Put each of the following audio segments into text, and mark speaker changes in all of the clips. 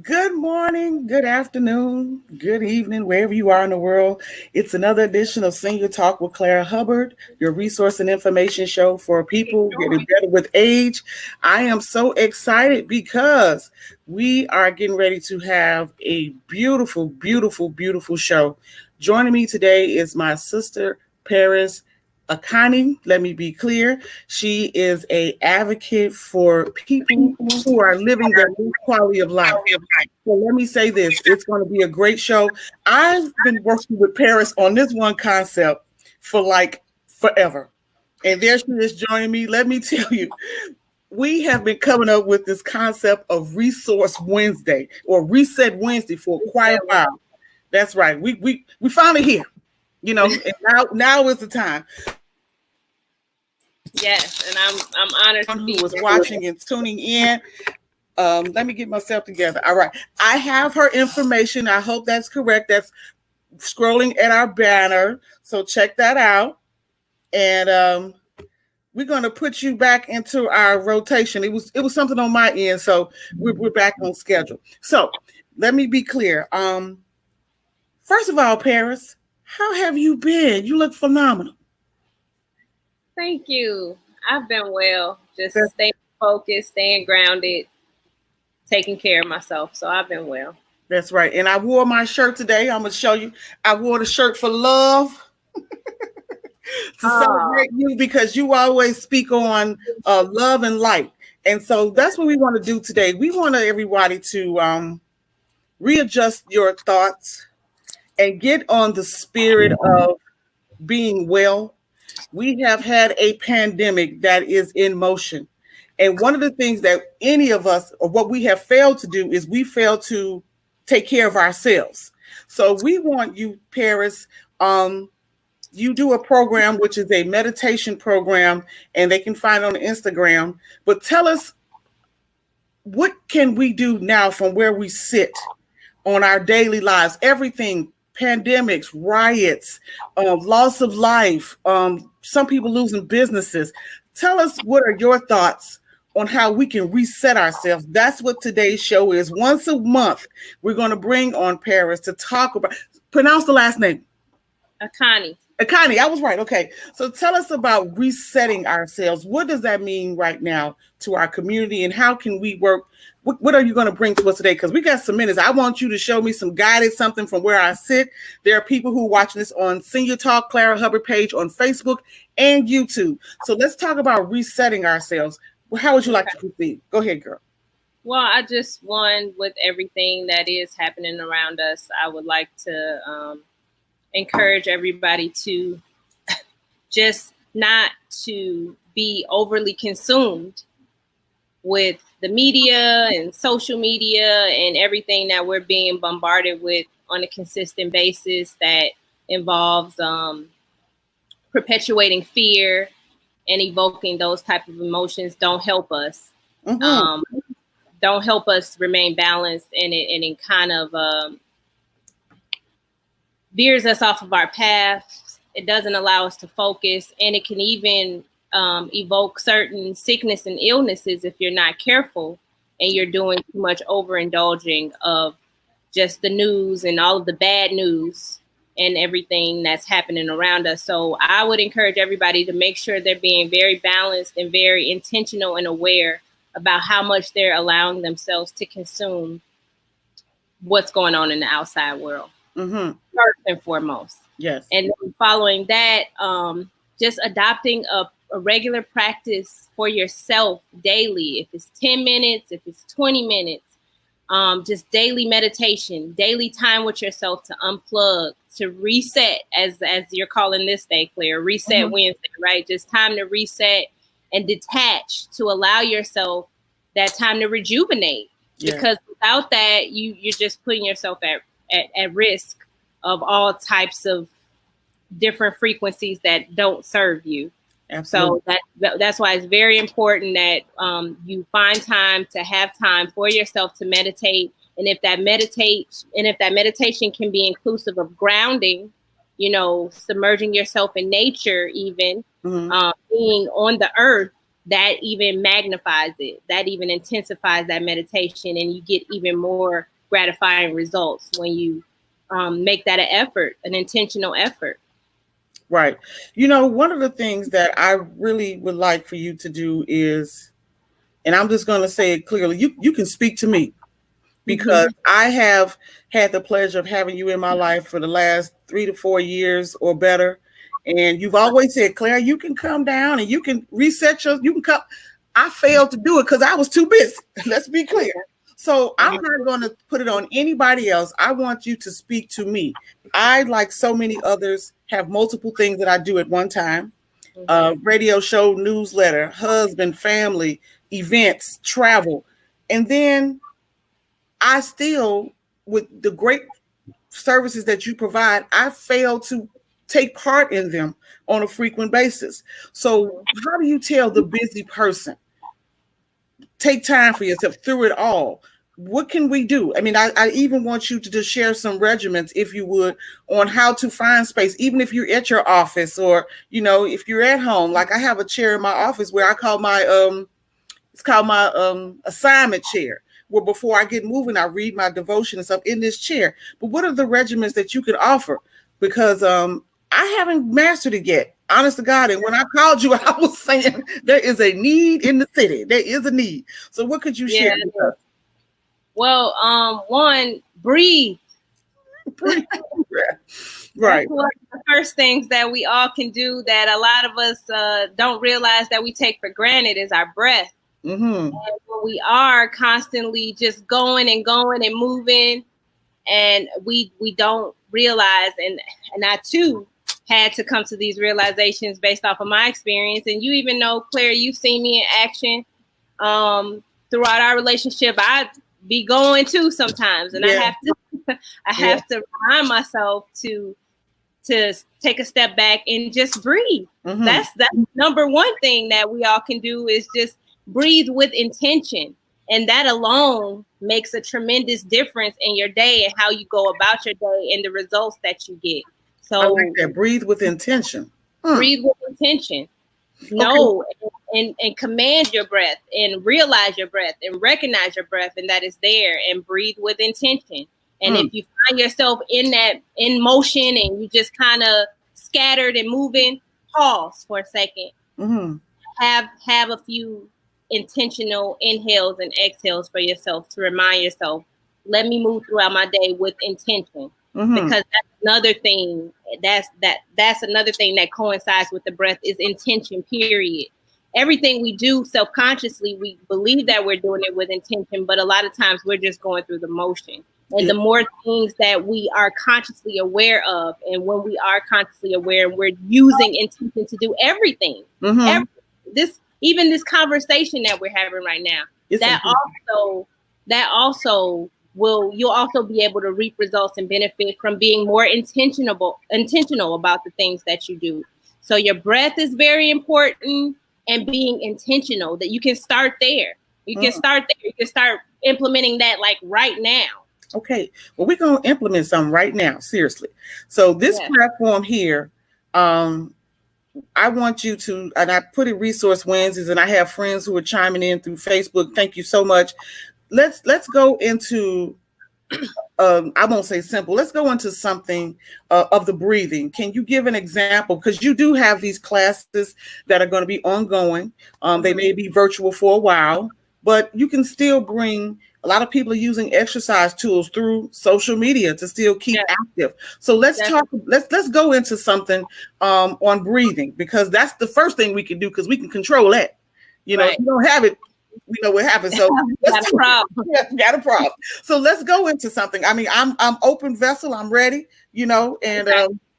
Speaker 1: Good morning, good afternoon, good evening, wherever you are in the world. It's another edition of Senior Talk with Clara Hubbard, your resource and information show for people getting better with age. I am so excited because we are getting ready to have a beautiful, beautiful, beautiful show. Joining me today is my sister, Paris Akanni. Let me be clear. She is a advocate for people who are living their best quality of life. So let me say this. It's going to be a great show. I've been working with Paris on this one concept for like forever. And there she is joining me. Let me tell you, we have been coming up with this concept of Resource Wednesday or Reset Wednesday for quite a while. That's right. We finally here. And now is the time.
Speaker 2: Yes, and I'm honored to
Speaker 1: Who
Speaker 2: be
Speaker 1: was
Speaker 2: here.
Speaker 1: watching and tuning in. Let me get myself together. All right. I have her information. I hope that's correct. That's scrolling at our banner. So check that out. And we're going to put you back into our rotation. It was something on my end. So we're back on schedule. So let me be clear. First of all, Paris, how have you been? You look phenomenal.
Speaker 2: Thank you. I've been well, just
Speaker 1: That's,
Speaker 2: staying focused, staying grounded, taking care of myself. So I've been well.
Speaker 1: that's right. And I wore my shirt today. I'm going to show you. I wore the shirt for love to
Speaker 2: Oh,
Speaker 1: celebrate you because you always speak on love and light. And so that's what we want to do today. We want everybody to readjust your thoughts and get on the spirit of being well. We have had a pandemic that is in motion. And one of the things that any of us, or what we have failed to do, is we fail to take care of ourselves. So we want you, Paris, you do a program which is a meditation program, and they can find it on Instagram. But tell us, what can we do now from where we sit on our daily lives? Everything, pandemics, riots, loss of life, some people losing businesses. Tell us, what are your thoughts on how we can reset ourselves? That's what today's show is. Once a month, we're going to bring on Paris to talk about, pronounce the last name.
Speaker 2: Akanni.
Speaker 1: Akanni, I was right. Okay. So tell us about resetting ourselves. What does that mean right now to our community, and how can we work? What are you going to bring to us today? Because we got some minutes. I want you to show me some guided something from where I sit. There are people who are watching this on Senior Talk Clara Hubbard page on Facebook and YouTube. So let's talk about resetting ourselves. How would you like to proceed? Go ahead, girl.
Speaker 2: Well, I just with everything that is happening around us, I would like to encourage everybody to just not to be overly consumed with the media and social media and everything that we're being bombarded with on a consistent basis that involves perpetuating fear and evoking those type of emotions don't help us.
Speaker 1: Mm-hmm.
Speaker 2: Don't help us remain balanced, and it kind of veers us off of our path. It doesn't allow us to focus, and it can even evoke certain sickness and illnesses if you're not careful and you're doing too much overindulging of just the news and all of the bad news and everything that's happening around us. So I would encourage everybody to make sure they're being very balanced and very intentional and aware about how much they're allowing themselves to consume what's going on in the outside world.
Speaker 1: Mm-hmm.
Speaker 2: First and foremost.
Speaker 1: Yes.
Speaker 2: And then following that, just adopting a regular practice for yourself daily. If it's 10 minutes, if it's 20 minutes, just daily meditation, daily time with yourself to unplug, to reset, as you're calling this day, Claire, Reset
Speaker 1: Mm-hmm.
Speaker 2: Wednesday, right? Just time to reset and detach, to allow yourself that time to rejuvenate.
Speaker 1: Yeah.
Speaker 2: Because without that, you're just putting yourself at risk of all types of different frequencies that don't serve you.
Speaker 1: Absolutely.
Speaker 2: So that's why it's very important that you find time to have time for yourself to meditate. And if that meditation can be inclusive of grounding, submerging yourself in nature, even
Speaker 1: Mm-hmm.
Speaker 2: being on the earth, that even magnifies it, that even intensifies that meditation, and you get even more gratifying results when you make that an effort, an intentional effort.
Speaker 1: Right. You know, one of the things that I really would like for you to do is, and I'm just going to say it clearly, you can speak to me because I have had the pleasure of having you in my life for the last 3 to 4 years or better. And you've always said, Claire, you can come down and you can you can come. I failed to do it because I was too busy. Let's be clear. So I'm not going to put it on anybody else. I want you to speak to me. I, like so many others, have multiple things that I do at one time. Radio show, newsletter, husband, family, events, travel. And then I still, with the great services that you provide, I fail to take part in them on a frequent basis. So how do you tell the busy person, take time for yourself through it all? What can we do? I mean, I even want you to just share some regimens, if you would, on how to find space, even if you're at your office or, you know, if you're at home. Like I have a chair in my office where I call my, it's called my assignment chair, where before I get moving, I read my devotion and stuff in this chair. But what are the regimens that you could offer? Because I haven't mastered it yet, honest to God. And when I called you, I was saying there is a need in the city. There is a need. So what could you share with us?
Speaker 2: Well, one, breathe.
Speaker 1: Breathe. Right.
Speaker 2: That's one of the first things that we all can do that a lot of us don't realize that we take for granted is our breath. And when we are constantly just going and moving, and we don't realize, and I too had to come to these realizations based off of my experience. And you even know, Claire, you've seen me in action throughout our relationship. I be going too sometimes, and I have to remind myself to take a step back and just breathe. That's number one thing that we all can do, is just breathe with intention. And that alone makes a tremendous difference in your day and how you go about your day and the results that you get. So
Speaker 1: I like that. Breathe with intention.
Speaker 2: Breathe with intention. Know and command your breath and realize your breath and recognize your breath and that it's there, and breathe with intention. And if you find yourself in motion and you just kind of scattered and moving, pause for a second. Have a few intentional inhales and exhales for yourself to remind yourself, let me move throughout my day with intention. Because that's another thing. That's another thing that coincides with the breath is intention, period. Everything we do self-consciously, we believe that we're doing it with intention, but a lot of times we're just going through the motion. And the more things that we are consciously aware of, and when we are consciously aware, we're using intention to do everything. Even this conversation that we're having right now, you'll also be able to reap results and benefit from being more intentional about the things that you do. So your breath is very important, and being intentional, that you can start there. You can start there. You can start implementing that like right now.
Speaker 1: Okay. Well, we're going to implement something right now. Seriously. So this platform here, I want you to, and I put it Resource Wednesdays, and I have friends who are chiming in through Facebook. Thank you so much. Let's go into, I won't say simple. Let's go into something of the breathing. Can you give an example? Because you do have these classes that are going to be ongoing. They may be virtual for a while, but you can still bring. A lot of people are using exercise tools through social media to still keep active. So let's talk. Let's go into something on breathing, because that's the first thing we can do, because we can control that. You know, if you don't have it, we know what happens. So
Speaker 2: got a problem.
Speaker 1: Got a problem. So let's go into something. I mean, I'm open vessel. I'm ready. You know, and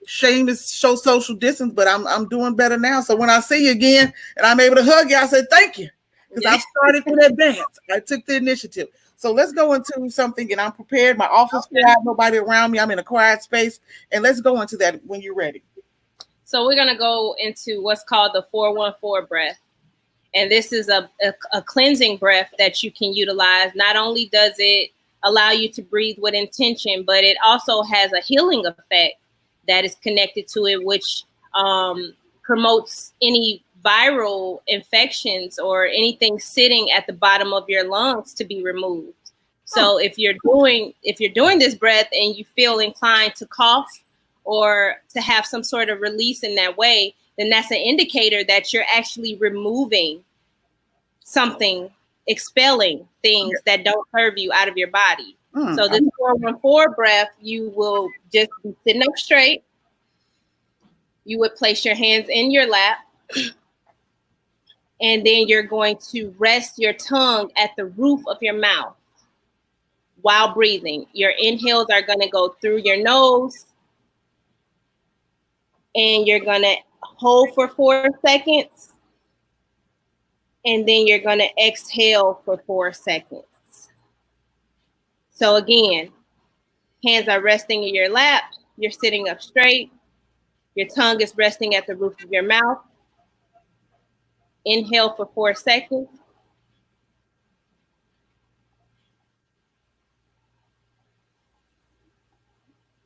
Speaker 1: shame is show social distance, but I'm doing better now. So when I see you again and I'm able to hug you, I say thank you, because I started in advance. I took the initiative. So let's go into something, and I'm prepared. My office quiet, nobody around me. I'm in a quiet space, and let's go into that when you're ready.
Speaker 2: So we're gonna go into what's called the 414 breath. And this is a cleansing breath that you can utilize. Not only does it allow you to breathe with intention, but it also has a healing effect that is connected to it, which promotes any viral infections or anything sitting at the bottom of your lungs to be removed. So if you're doing this breath and you feel inclined to cough or to have some sort of release in that way, then that's an indicator that you're actually removing something, expelling things that don't serve you out of your body. So this 414 breath, you will just be sitting up straight. You would place your hands in your lap, and then you're going to rest your tongue at the roof of your mouth while breathing. Your inhales are going to go through your nose, and you're going to hold for 4 seconds, and then you're going to exhale for 4 seconds. So again, hands are resting in your lap, you're sitting up straight, your tongue is resting at the roof of your mouth. Inhale for 4 seconds.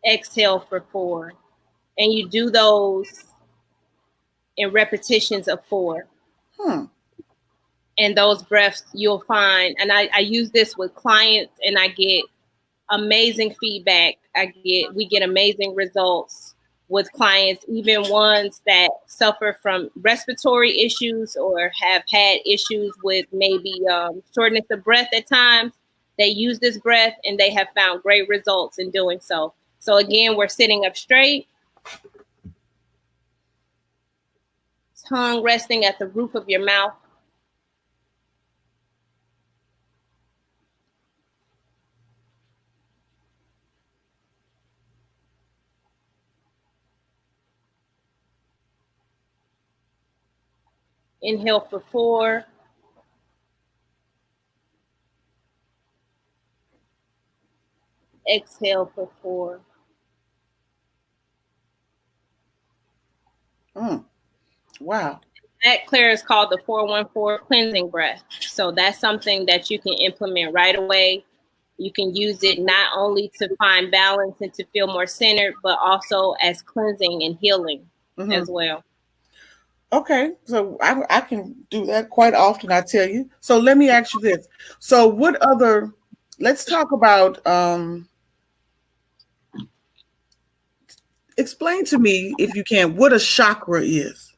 Speaker 2: Exhale for 4. And you do those in repetitions of 4. And those breaths you'll find, and I use this with clients and I get amazing feedback. We get amazing results with clients, even ones that suffer from respiratory issues or have had issues with maybe shortness of breath at times. They use this breath and they have found great results in doing so. So again, we're sitting up straight, tongue resting at the roof of your mouth. Inhale for 4. Exhale for 4.
Speaker 1: Wow.
Speaker 2: That, Claire, is called the 414 cleansing breath. So that's something that you can implement right away. You can use it not only to find balance and to feel more centered, but also as cleansing and healing as well.
Speaker 1: Okay, so I can do that quite often, I tell you. So let me ask you this. So what other, let's talk about, explain to me, if you can, what a chakra is.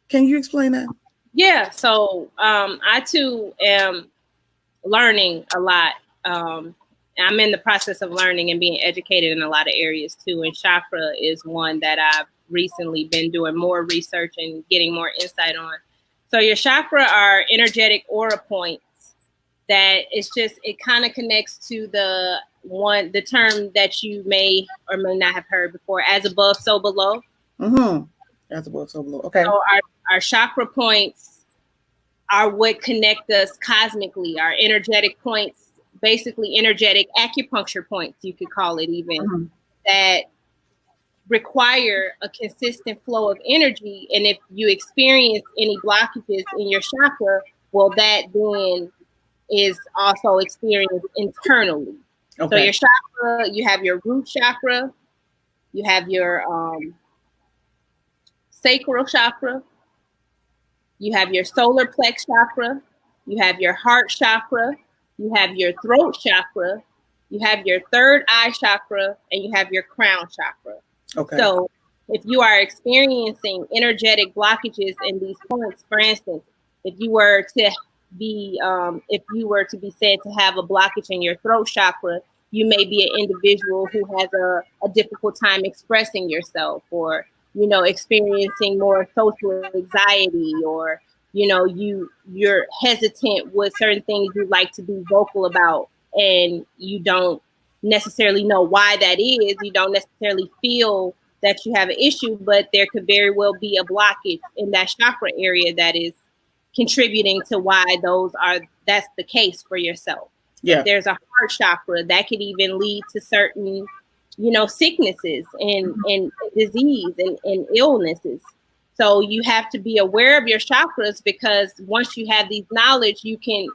Speaker 1: Can you explain that?
Speaker 2: Yeah, so I too am learning a lot. I'm in the process of learning and being educated in a lot of areas too. And chakra is one that I've recently been doing more research and getting more insight on. So your chakra are energetic aura points that it's just, it kind of connects to the term that you may or may not have heard before, as above, so below.
Speaker 1: As above, so below. Okay.
Speaker 2: So our chakra points are what connect us cosmically. Our energetic points, basically energetic acupuncture points, you could call it even, that require a consistent flow of energy. And if you experience any blockages in your chakra, well, that then is also experienced internally. Okay. So your chakra, you have your root chakra, you have your sacral chakra, you have your solar plex chakra, you have your heart chakra, you have your throat chakra, you have your third eye chakra, and you have your crown chakra. Okay. So if you are experiencing energetic blockages in these points, for instance, if you were to be said to have a blockage in your throat chakra, you may be an individual who has a difficult time expressing yourself, or experiencing more social anxiety, or you're hesitant with certain things you like to be vocal about, and you don't necessarily know why that is. You don't necessarily feel that you have an issue, but there could very well be a blockage in that chakra area that is contributing to why that's the case for yourself. Yeah. If there's a heart chakra, that could even lead to certain sicknesses and disease and illnesses. So you have to be aware of your chakras, because once you have these knowledge, you can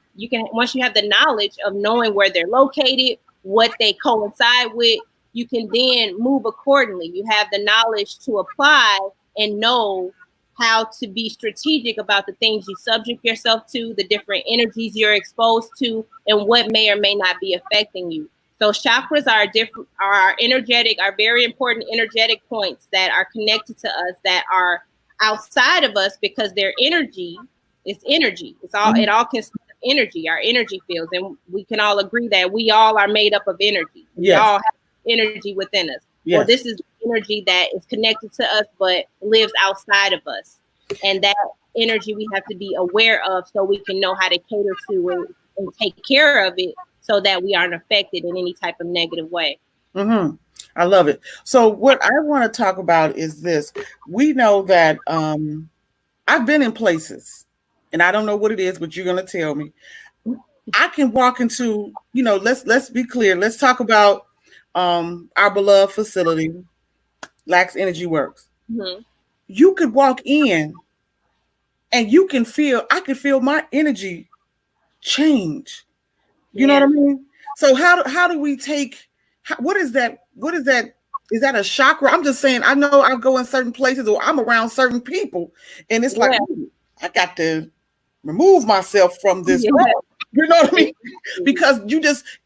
Speaker 2: once you have the knowledge of knowing where they're located, what they coincide with, you can then move accordingly. You have the knowledge to apply and know how to be strategic about the things you subject yourself to, the different energies you're exposed to, and what may or may not be affecting you. So chakras are different, are energetic, are very important energetic points that are connected to us, that are outside of us, because their energy is energy. It all consists of energy, our energy fields, and we can all agree that we all are made up of energy. We
Speaker 1: Yes.
Speaker 2: all have energy within us.
Speaker 1: Yes.
Speaker 2: Well, this is energy that is connected to us but lives outside of us, and that energy we have to be aware of so we can know how to cater to it and take care of it so that we aren't affected in any type of negative way.
Speaker 1: Mm-hmm. I love it. So what I want to talk about is this. We know that I've been in places, and I don't know what it is, but you're going to tell me. I can walk into, let's be clear. Let's talk about our beloved facility, Lax Energy Works.
Speaker 2: Mm-hmm.
Speaker 1: You could walk in and I can feel my energy change. You know what I mean? So how do we take, what is that? Is that a chakra? I'm just saying, I know I go in certain places or I'm around certain people and it's like, I got to remove myself from this world. You know what I mean? Because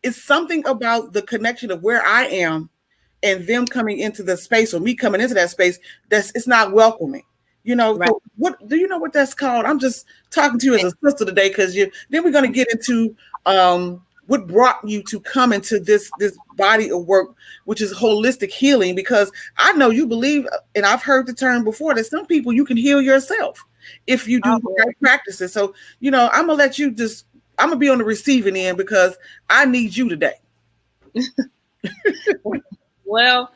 Speaker 1: it's something about the connection of where I am and them coming into the space or me coming into that space it's not welcoming.
Speaker 2: Right.
Speaker 1: So what do you know what that's called? I'm just talking to you as a sister today because then we're going to get into what brought you to come into this body of work, which is holistic healing, because I know you believe, and I've heard the term before, that some people you can heal yourself if you do the right practices. So, I'm going to let you I'm going to be on the receiving end because I need you today.
Speaker 2: Well,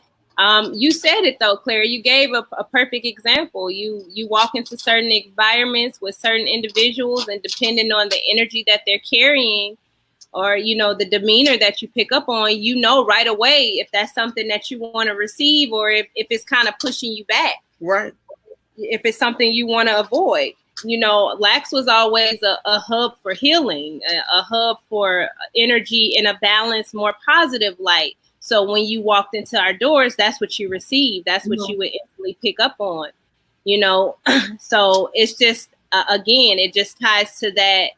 Speaker 2: you said it though, Claire. You gave a perfect example. You walk into certain environments with certain individuals, and depending on the energy that they're carrying, or the demeanor that you pick up on, right away if that's something that you want to receive, or if it's kind of pushing you back.
Speaker 1: Right.
Speaker 2: If it's something you want to avoid. Lax was always a hub for healing, a hub for energy in a balanced, more positive light. So when you walked into our doors, that's what you received. That's what you would instantly pick up on, So it's just, again, it just ties to that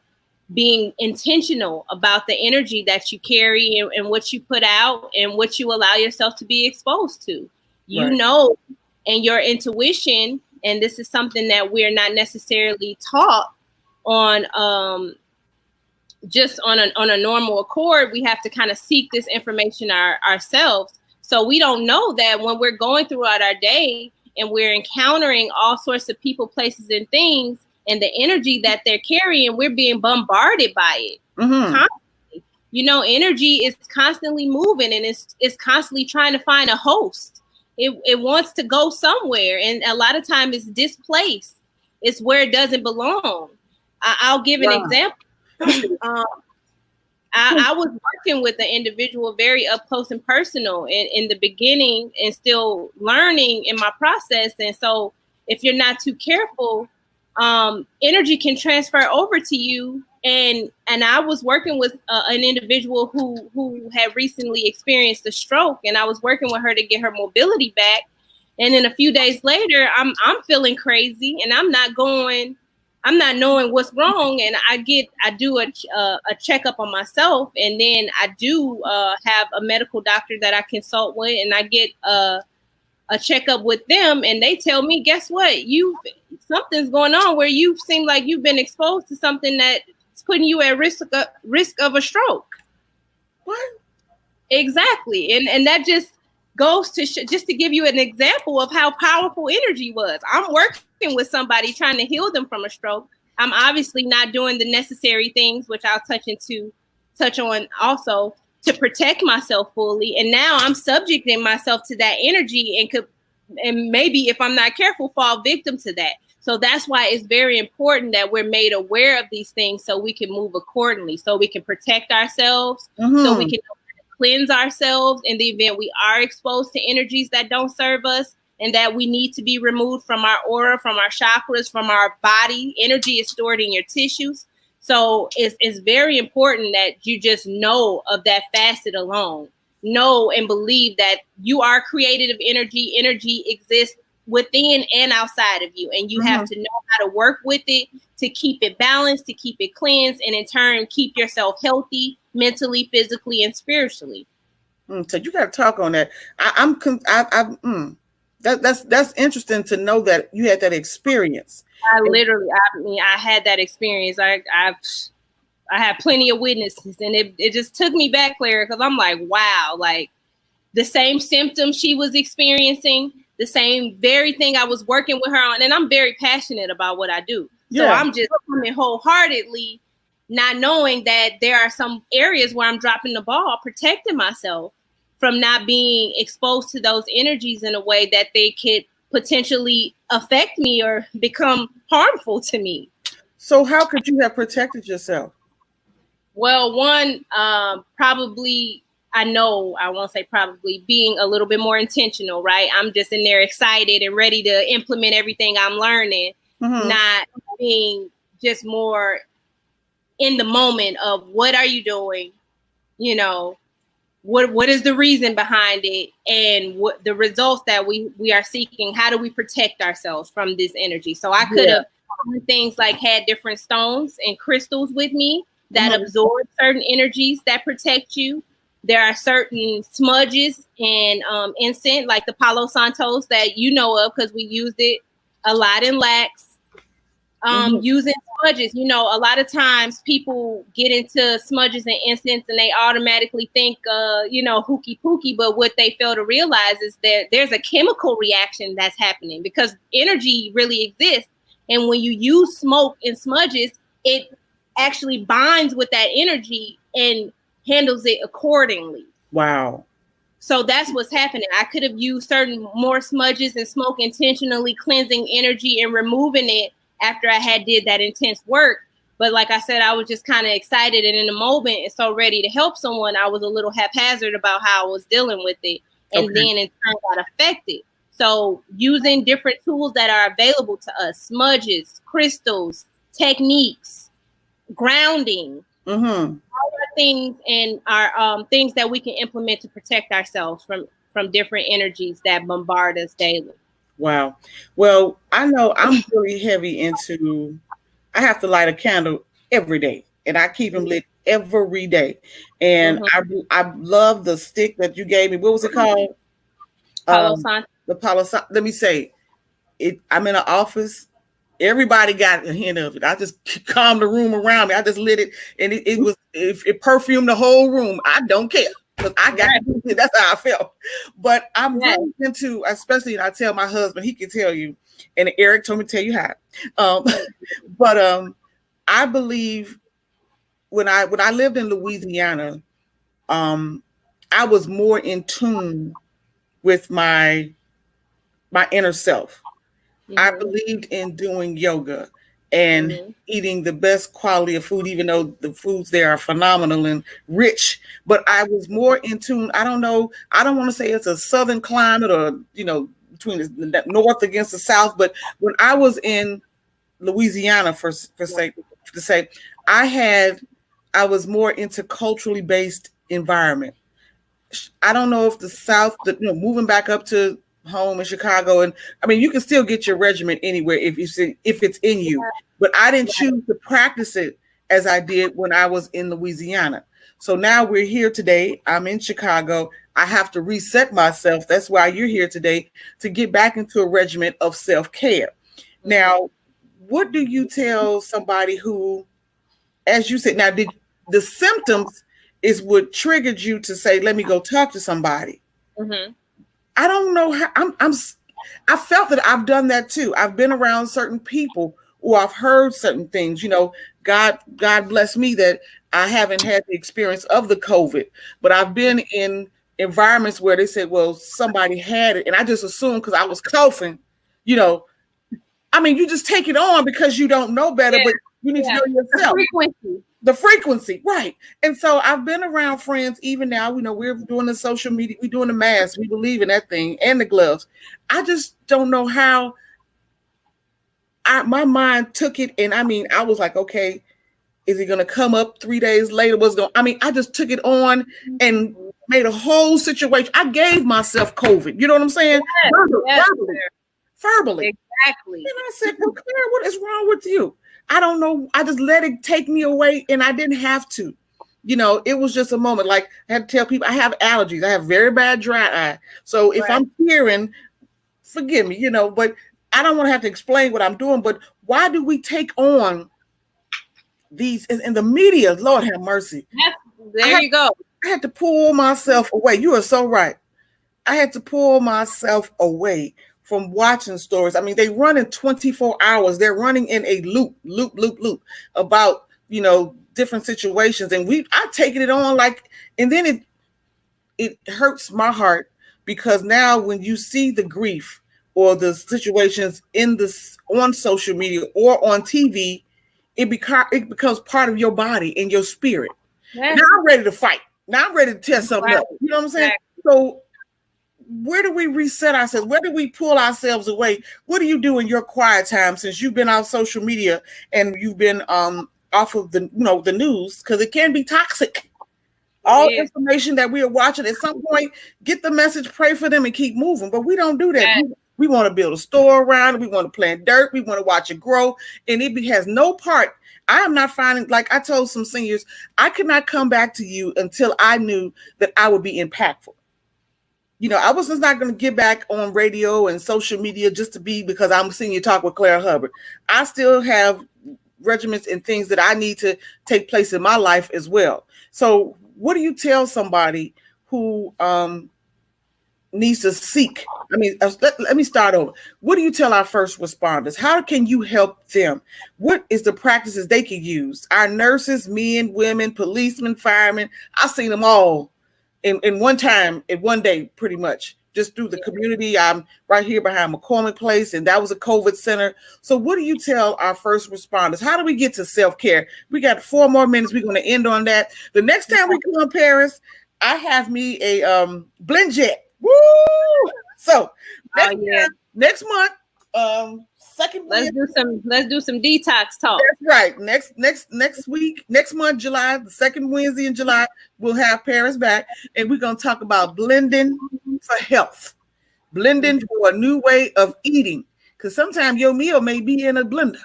Speaker 2: being intentional about the energy that you carry and what you put out and what you allow yourself to be exposed to. And your intuition, and this is something that we're not necessarily taught on just on a normal accord. We have to kind of seek this information ourselves. So we don't know that when we're going throughout our day and we're encountering all sorts of people, places, and things, and the energy that they're carrying, we're being bombarded by it. Constantly. Energy is constantly moving, and it's constantly trying to find a host. It wants to go somewhere, and a lot of times it's displaced. It's where it doesn't belong. I'll give an example. I was working with an individual very up close and personal in the beginning, and still learning in my process. And so if you're not too careful, energy can transfer over to you. And I was working with an individual who had recently experienced a stroke, and I was working with her to get her mobility back. And then a few days later, I'm feeling crazy, and I'm not knowing what's wrong. And I do a checkup on myself, and then I do have a medical doctor that I consult with, and I get a checkup with them, and they tell me, guess what? Something's going on where you seem like you've been exposed to something that's putting you at risk of a stroke.
Speaker 1: What?
Speaker 2: Exactly. And that just goes to just to give you an example of how powerful energy was. I'm working with somebody trying to heal them from a stroke. I'm obviously not doing the necessary things, which I'll touch on also, to protect myself fully. And now I'm subjecting myself to that energy and maybe if I'm not careful, fall victim to that. So that's why it's very important that we're made aware of these things so we can move accordingly, so we can protect ourselves, so we can cleanse ourselves in the event we are exposed to energies that don't serve us and that we need to be removed from our aura, from our chakras, from our body. Energy is stored in your tissues. So it's very important that you just know of that facet alone. Know and believe that you are created of energy. Energy exists within and outside of you, and you have to know how to work with it to keep it balanced, to keep it cleansed, and in turn keep yourself healthy mentally, physically, and spiritually.
Speaker 1: So you got to talk on that. That's interesting to know that you had that experience.
Speaker 2: I had that experience. I had plenty of witnesses, and it just took me back, Clara, because I'm like, wow, like the same symptoms she was experiencing, the same very thing I was working with her on. And I'm very passionate about what I do. So I'm just coming wholeheartedly, not knowing that there are some areas where I'm dropping the ball, protecting myself from not being exposed to those energies in a way that they could potentially affect me or become harmful to me.
Speaker 1: So how could you have protected yourself?
Speaker 2: Well, one, probably, I won't say probably, being a little bit more intentional, right? I'm just in there excited and ready to implement everything I'm learning, not being just more in the moment of what are you doing, you know, what is the reason behind it, and what the results that we are seeking. How do we protect ourselves from this energy? So I could have done things like had different stones and crystals with me that absorb certain energies that protect you. There are certain smudges and incense, like the Palo Santos, that you know of because we used it a lot in Lax. Using smudges, a lot of times people get into smudges and incense and they automatically think, hooky pooky. But what they fail to realize is that there's a chemical reaction that's happening because energy really exists. And when you use smoke and smudges, it actually binds with that energy and handles it accordingly.
Speaker 1: Wow.
Speaker 2: So that's what's happening. I could have used certain more smudges and smoke intentionally cleansing energy and removing it after I had did that intense work. But like I said, I was just kind of excited and in the moment and so ready to help someone. I was a little haphazard about how I was dealing with it. And then in turn got affected. So using different tools that are available to us, smudges, crystals, techniques, grounding, all our things and our things that we can implement to protect ourselves from different energies that bombard us daily.
Speaker 1: Wow. Well, I know I'm really heavy into, I have to light a candle every day and I keep them lit every day. And I love the stick that you gave me. What was it called?
Speaker 2: Palo Santo.
Speaker 1: The Palo Santo. Let me say it. I'm in an office. Everybody got a hint of it. I just calmed the room around me. I just lit it and it perfumed the whole room. I don't care. Because I got that's how I felt. But I'm really into, especially, and I tell my husband, he can tell you, and Eric told me to tell you how. But I believe when I lived in Louisiana, I was more in tune with my inner self. I believed in doing yoga and eating the best quality of food, even though the foods there are phenomenal and rich. But I was more in tune. I don't know. I don't want to say it's a southern climate or, between the north against the south. But when I was in Louisiana, for sake to say, I was more into culturally based environment. I don't know if the South, moving back up to home in Chicago, and I mean, you can still get your regimen anywhere if it's in you. But I didn't choose to practice it as I did when I was in Louisiana. So now we're here today. I'm in Chicago. I have to reset myself. That's why you're here today, to get back into a regimen of self-care. Now, what do you tell somebody who, as you said, now did the symptoms is what triggered you to say, let me go talk to somebody? I don't know how I felt that I've done that too. I've been around certain people or I've heard certain things, God bless me that I haven't had the experience of the COVID, but I've been in environments where they said, well, somebody had it. And I just assumed because I was coughing, I mean, you just take it on because you don't know better, but you need to know yourself. The frequency, right. And so I've been around friends, even now, we're doing the social media, we're doing the mask, we believe in that thing and the gloves. I just don't know how my mind took it. And I mean, I was like, okay, is it going to come up 3 days later? I just took it on and made a whole situation. I gave myself COVID. You know what I'm saying? verbally.
Speaker 2: Exactly.
Speaker 1: And I said, well, Claire, what is wrong with you? I don't know. I just let it take me away, and I didn't have to. It was just a moment. Like, I had to tell people I have allergies. I have very bad dry eye. So if I'm hearing, forgive me, but I don't want to have to explain what I'm doing. But why do we take on these in the media? Lord have mercy.
Speaker 2: There you go.
Speaker 1: I had to pull myself away. You are so right. I had to pull myself away from watching stories. I mean, they run in 24 hours. They're running in a loop about, different situations. And I've taken it on and then it hurts my heart because now when you see the grief or the situations on social media or on TV, it becomes part of your body and your spirit. Yes. Now I'm ready to fight. Now I'm ready to tear something up. You know what I'm saying? So where do we reset ourselves? Where do we pull ourselves away? What do you do in your quiet time since you've been off social media and you've been off of the news, because it can be toxic. All information that we are watching, at some point, get the message, pray for them, and keep moving. But we don't do that. We want to build a store around it. We want to plant dirt. We want to watch it grow. And it has no part. I am not finding, like I told some seniors, I could not come back to you until I knew that I would be impactful. I was just not going to get back on radio and social media just to be because I'm seeing you talk with Claire Hubbard. I still have regiments and things that I need to take place in my life as well. So what do you tell somebody who needs to seek? I mean, let me start over. What do you tell our first responders? How can you help them? What is the practices they can use? Our nurses, men, women, policemen, firemen, I've seen them all in one time, in one day, pretty much, just through the community. I'm right here behind McCormick Place, and that was a COVID center. So what do you tell our first responders? How do we get to self-care? We got 4 more minutes. We're going to end on that. The next time we come, Paris, I have me a blend jet. Woo! So next month, second
Speaker 2: let's do some detox talk.
Speaker 1: That's right. Next week, next month, July, the second Wednesday in July, we'll have Paris back, and we're gonna talk about blending for health, blending for a new way of eating. Because sometimes your meal may be in a blender.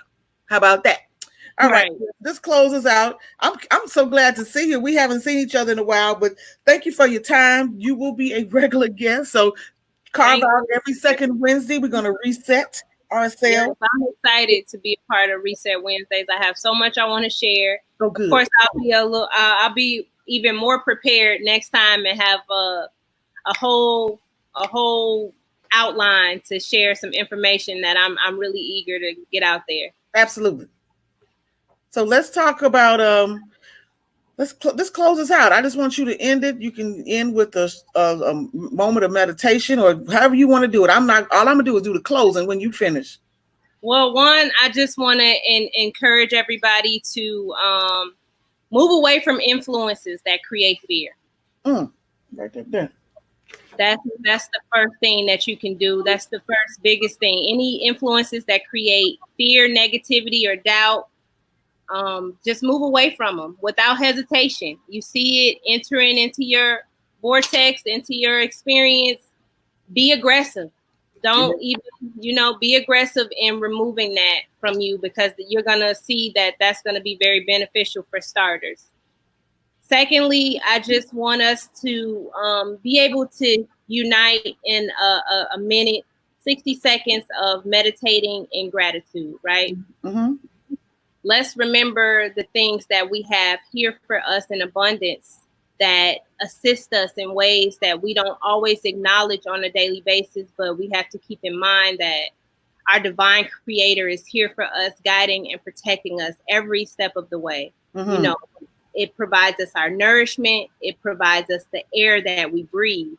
Speaker 1: How about that? All right. This closes out. I'm so glad to see you. We haven't seen each other in a while, but thank you for your time. You will be a regular guest. So carve out every second Wednesday. We're going to reset ourselves. Yes,
Speaker 2: I'm excited to be a part of Reset Wednesdays. I have so much I want to share.
Speaker 1: So good.
Speaker 2: Of course, I'll be even more prepared next time and have a whole outline to share some information that I'm really eager to get out there.
Speaker 1: Absolutely. So let's talk about let's close this out. I just want you to end it. You can end with a moment of meditation or however you want to do it. All I'm gonna do is do the closing when you finish.
Speaker 2: Well, one, I just want to encourage everybody to move away from influences that create fear.
Speaker 1: Right there.
Speaker 2: That's the first thing that you can do. That's the first biggest thing. Any influences that create fear, negativity, or doubt, just move away from them without hesitation. You see it entering into your vortex, into your experience, be aggressive. Don't even, be aggressive in removing that from you, because you're going to see that that's going to be very beneficial for starters. Secondly, I just want us to be able to unite in a minute, 60 seconds of meditating in gratitude, right?
Speaker 1: Mm-hmm.
Speaker 2: Let's remember the things that we have here for us in abundance that assist us in ways that we don't always acknowledge on a daily basis, but we have to keep in mind that our divine creator is here for us, guiding and protecting us every step of the way.
Speaker 1: Mm-hmm.
Speaker 2: It provides us our nourishment. It provides us the air that we breathe.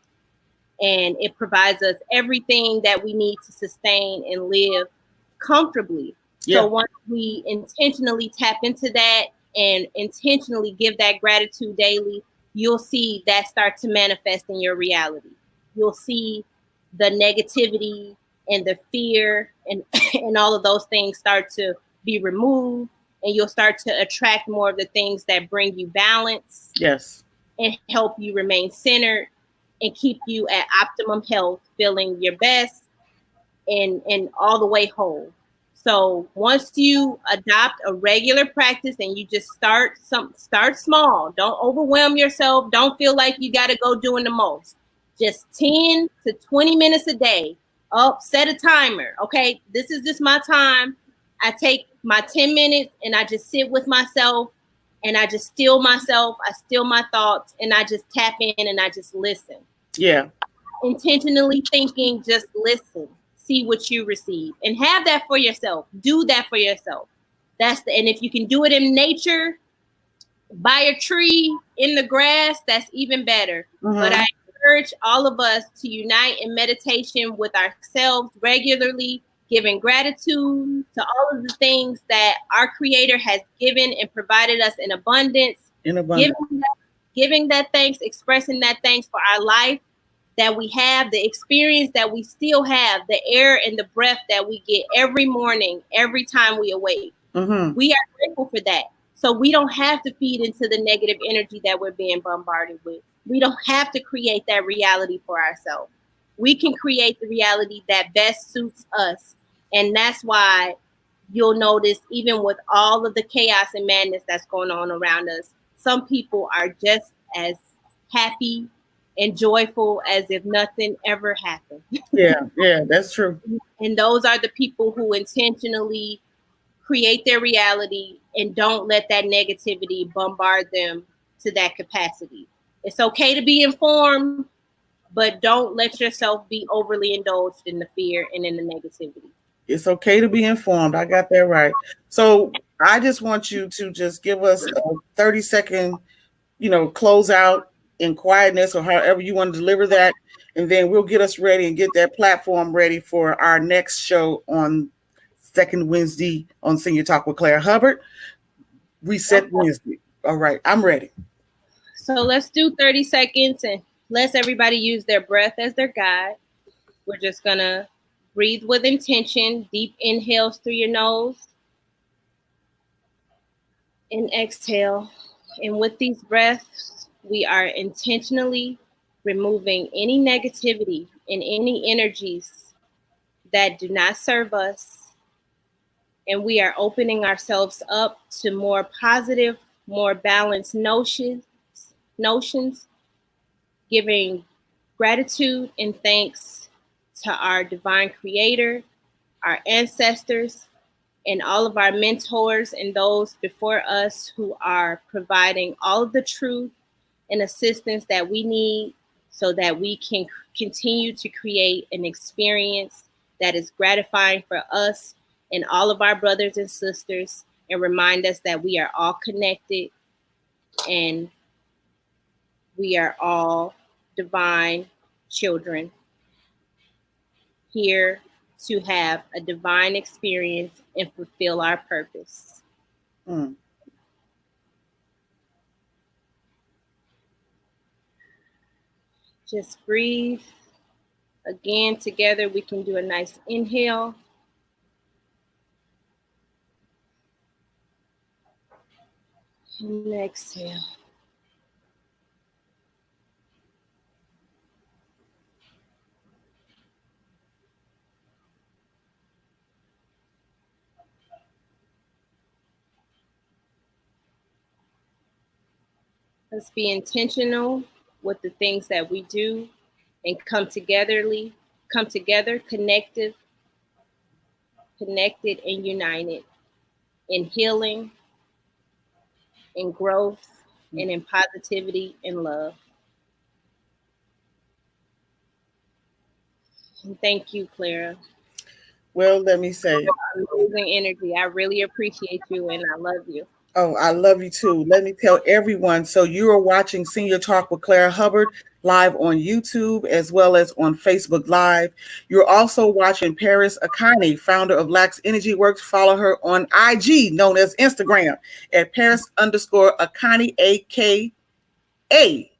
Speaker 2: And it provides us everything that we need to sustain and live comfortably. Yeah. So once we intentionally tap into that and intentionally give that gratitude daily, you'll see that start to manifest in your reality. You'll see the negativity and the fear and all of those things start to be removed, and you'll start to attract more of the things that bring you balance.
Speaker 1: Yes.
Speaker 2: And help you remain centered and keep you at optimum health, feeling your best, and all the way whole. So once you adopt a regular practice and you just start small. Don't overwhelm yourself. Don't feel like you got to go doing the most. Just 10 to 20 minutes a day. Set a timer. Okay, this is just my time. I take my 10 minutes and I just sit with myself and I just still myself. I still my thoughts and I just tap in and I just listen.
Speaker 1: Yeah.
Speaker 2: Intentionally thinking, just listen, see what you receive, and have that for yourself. Do that for yourself. And if you can do it in nature, by a tree, in the grass, that's even better.
Speaker 1: Mm-hmm.
Speaker 2: But I encourage all of us to unite in meditation with ourselves regularly, giving gratitude to all of the things that our Creator has given and provided us in abundance. Giving that thanks, expressing that thanks for our life that we have, the experience that we still have, the air and the breath that we get every morning, every time we awake.
Speaker 1: Mm-hmm.
Speaker 2: We are grateful for that. So we don't have to feed into the negative energy that we're being bombarded with. We don't have to create that reality for ourselves. We can create the reality that best suits us. And that's why you'll notice, even with all of the chaos and madness that's going on around us, some people are just as happy and joyful as if nothing ever happened.
Speaker 1: Yeah, that's true.
Speaker 2: And those are the people who intentionally create their reality and don't let that negativity bombard them to that capacity. It's okay to be informed, but don't let yourself be overly indulged in the fear and in the negativity.
Speaker 1: It's okay to be informed. I got that right. So I just want you to just give us a 30-second, close out in quietness or however you want to deliver that. And then we'll get us ready and get that platform ready for our next show on second Wednesday on Senior Talk with Claire Hubbard. Reset Wednesday. All right, I'm ready.
Speaker 2: So let's do 30 seconds and let's everybody use their breath as their guide. We're just going to breathe with intention. Deep inhales through your nose and exhale. And with these breaths, we are intentionally removing any negativity and any energies that do not serve us. And we are opening ourselves up to more positive, more balanced notions, giving gratitude and thanks to our divine creator, our ancestors, and all of our mentors and those before us who are providing all of the truth and assistance that we need so that we can continue to create an experience that is gratifying for us and all of our brothers and sisters, and remind us that we are all connected and we are all divine children here to have a divine experience and fulfill our purpose. Just breathe. Again, together we can do a nice inhale. And exhale. Let's be intentional with the things that we do and come together, connected and united in healing, in growth, and in positivity and love. And thank you, Clara.
Speaker 1: Well, let me say,
Speaker 2: amazing energy. I really appreciate you and I love you.
Speaker 1: Oh, I love you too. Let me tell everyone. So you are watching Senior Talk with Clara Hubbard live on YouTube as well as on Facebook Live. You're also watching Paris Akanni, founder of Lax Energy Works. Follow her on IG, known as Instagram, at Paris_Akanni, AKANNI.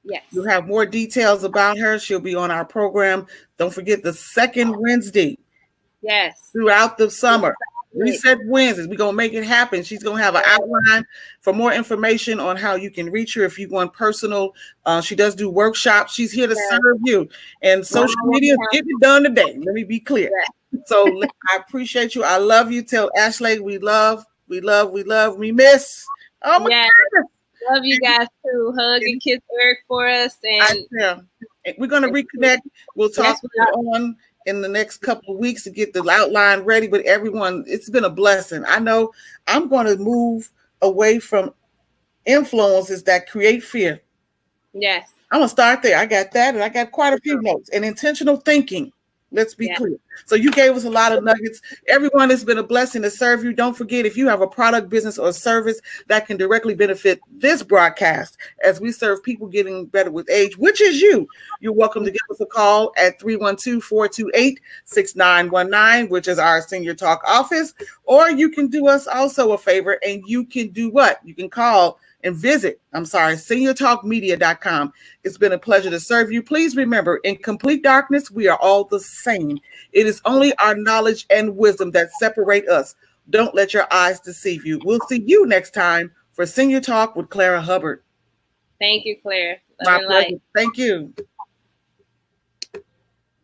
Speaker 2: Yes.
Speaker 1: You'll have more details about her. She'll be on our program. Don't forget the second Wednesday.
Speaker 2: Yes.
Speaker 1: Throughout the summer. Reset Wednesdays. We're going to make it happen. She's going to have an outline for more information on how you can reach her if you want personal. She does do workshops. She's here to serve you. And social media, get it done today. Let me be clear. So I appreciate you. I love you. Tell Ashley we love, we miss. Oh my goodness.
Speaker 2: Love you guys too. Hug and kiss Eric for us. And
Speaker 1: we're going to reconnect. We'll talk on in the next couple of weeks to get the outline ready. But everyone, it's been a blessing. I know I'm going to move away from influences that create fear.
Speaker 2: Yes.
Speaker 1: I'm going to start there. I got that. And I got quite a few notes. And intentional thinking. Let's be clear. So you gave us a lot of nuggets. Everyone, it's been a blessing to serve you. Don't forget, if you have a product, business, or service that can directly benefit this broadcast as we serve people getting better with age, which is you, you're welcome to give us a call at 312-428-6919, which is our Senior Talk office. Or you can do us also a favor, and you can do what? You can call and visit, seniortalkmedia.com. It's been a pleasure to serve you. Please remember, in complete darkness, we are all the same. It is only our knowledge and wisdom that separate us. Don't let your eyes deceive you. We'll see you next time for Senior Talk with Clara Hubbard.
Speaker 2: Thank you, Claire.
Speaker 1: My pleasure. Thank you.